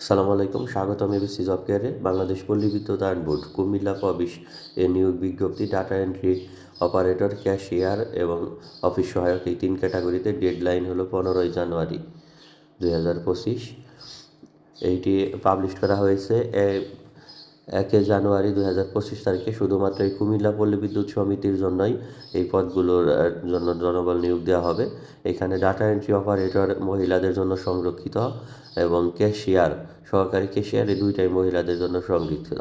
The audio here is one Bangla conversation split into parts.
আসসালামু আলাইকুম, স্বাগতম এবিসি জব কেয়ারে। বাংলাদেশ পল্লী বিদ্যুতায়ন বোর্ড কুমিল্লা প্রবিশ এর নিয়োগ বিজ্ঞপ্তি ডাটা এন্ট্রি অপারেটর, ক্যাশিয়ার এবং অফিস সহায়ক এই 3 ক্যাটাগরিতে ডেডলাইন হলো 15ই জানুয়ারি 2025। এইটি পাবলিশ করা হয়েছে 1 জানুয়ারি 2025 তারিখে। শুধুমাত্র এই কুমিল্লা পল্লী বিদ্যুৎ সমিতির জন্যই এই পদগুলোর জন্য জনবল নিয়োগ দেওয়া হবে। এখানে ডাটা এন্ট্রি অপারেটর মহিলাদের জন্য সংরক্ষিত এবং ক্যাশিয়ার, সহকারী ক্যাশিয়ার এই দুইটাই মহিলাদের জন্য সংরক্ষিত।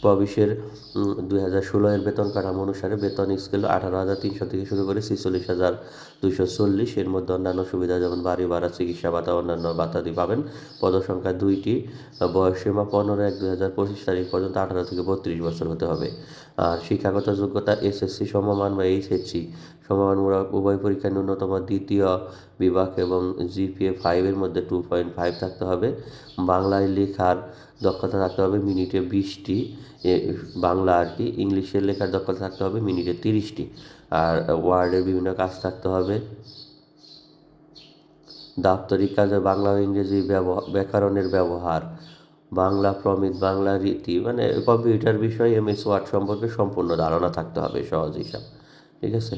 প্রবিশের 2016 এর বেতন কাঠামো অনুসারে বেতন স্কেল 18,300 থেকে শুরু করে 46,240। এর মধ্যে অন্যান্য সুবিধা যেমন বাড়ি ভাড়া, চিকিৎসা ভাতা, অন্যান্য ভাতাদি পাবেন। পদসংখ্যা 2টি। বয়সসীমা 15/1/2025 তারিখ পর্যন্ত 18 থেকে 32 বছর হতে হবে। আর শিক্ষাগত যোগ্যতা এসএসসি সমমান বা এইচএসসি সমমানমূলক উভয় পরীক্ষায় ন্যূনতম দ্বিতীয় বিভাগ এবং জিপিএ 5 এর মধ্যে 2.5 থাকতে হবে। বাংলায় লেখার দক্ষতা থাকতে হবে মিনিটে 20টি, বাংলা আর কি। ইংলিশের লেখার দক্ষতা থাকতে হবে মিনিটে 30টি। আর ওয়ার্ডের বিভিন্ন কাজ থাকতে হবে। দাপ্তরিক কাজে বাংলা ও ইংরেজি ব্যাকরণের ব্যবহার, বাংলা প্রমিত, বাংলা রীতি, মানে কম্পিউটার বিষয় এমএস ওয়ার্ড সম্পর্কে সম্পূর্ণ ধারণা থাকতে হবে, সহজ হিসাব। ঠিক আছে।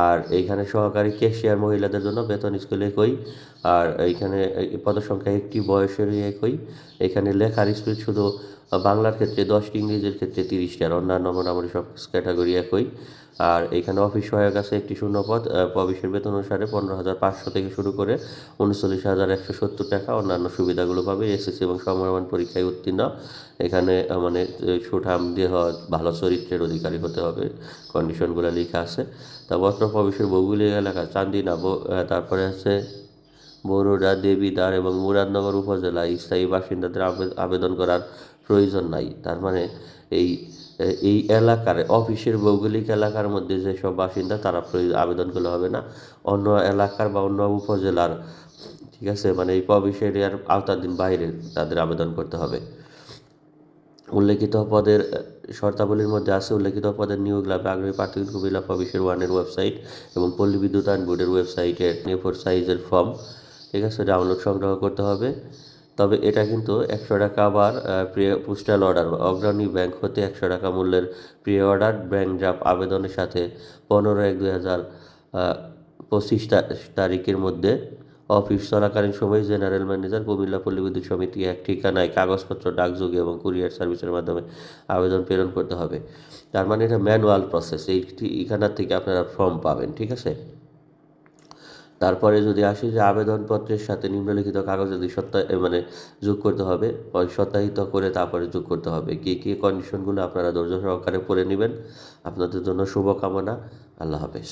আর এইখানে সহকারী ক্যাশিয়ার মহিলাদের জন্য বেতন স্কেল একই। আর এইখানে পদসংখ্যা একটি, বয়সেরই একই। এখানে লেখার স্পিড শুধু বাংলার ক্ষেত্রে 10টি, ইংরেজির ক্ষেত্রে 30টি, আর অন্যান্য মোটামুটি সব ক্যাটাগরি একই। আর এখানে অফিস সহায়ক আছে একটি শূন্যপদ। প্রবেশের বেতন অনুসারে 15,500 থেকে শুরু করে 39,170 টাকা। অন্যান্য সুবিধাগুলো পাবে এসএসসি এবং সমমান পরীক্ষায় উত্তীর্ণ। এখানে মানে সুঠাম দেহ, ভালো চরিত্রের অধিকারী হতে হবে, কন্ডিশনগুলো লেখা আছে। তারপর প্রবেশের ভৌগোলিক এলাকা চান্দিনা, তারপরে আছে বরুড়া, দেবিদ্বার এবং মুরাদনগর উপজেলা স্থায়ী বাসিন্দাদের আবেদন করার প্রয়োজন নাই। তার মানে এই এই এলাকার অফিসের ভৌগোলিক এলাকার মধ্যে যেসব বাসিন্দা তারা আবেদন করলে হবে না। অন্য এলাকার বা অন্য উপজেলার, ঠিক আছে, মানে এই প্রবেশ এরিয়ার আওতাধীন বাইরে তাদের আবেদন করতে হবে। উল্লেখিত পদের শর্তাবলীর মধ্যে আছে উল্লেখিত পদের নিয়োগ লাভে আগ্রহী প্রার্থী কুমিল্লা প্রবিশের 1 এর ওয়েবসাইট এবং পল্লী বিদ্যুতায়ন বোর্ডের ওয়েবসাইটের A4 সাইজের ফর্ম, ঠিক আছে, ডাউনলোড সংগ্রহ করতে হবে। তবে এটা কিন্তু 100 টাকা আবার পোস্টাল অর্ডার অগ্রণী ব্যাংক হতে 100 টাকা মূল্যের প্রি অর্ডার ব্যাংক ড্রাফট আবেদনের সাথে 15/1/2025 তারিখের মধ্যে অফিস চলাকালীন সময়ে জেনারেল ম্যানেজার কুমিল্লা পল্লী বিদ্যুৎ সমিতি এক ঠিকানায় কাগজপত্র, ডাকযোগে এবং কুরিয়ার সার্ভিসের মাধ্যমে আবেদন প্রেরণ করতে হবে। তার মানে এটা ম্যানুয়াল প্রসেস। এইখানার থেকে আপনারা ফর্ম পাবেন, ঠিক আছে। তারপরে যদি আসি যে আবেদনপত্রের সাথে নিম্নলিখিত কাগজ যদি মানে যোগ করতে হবে, সত্যায়িত করে তারপরে যোগ করতে হবে। কী কন্ডিশনগুলো আপনারা ধৈর্য সহকারে পড়ে নেবেন। আপনাদের জন্য শুভকামনা। আল্লাহ হাফেজ।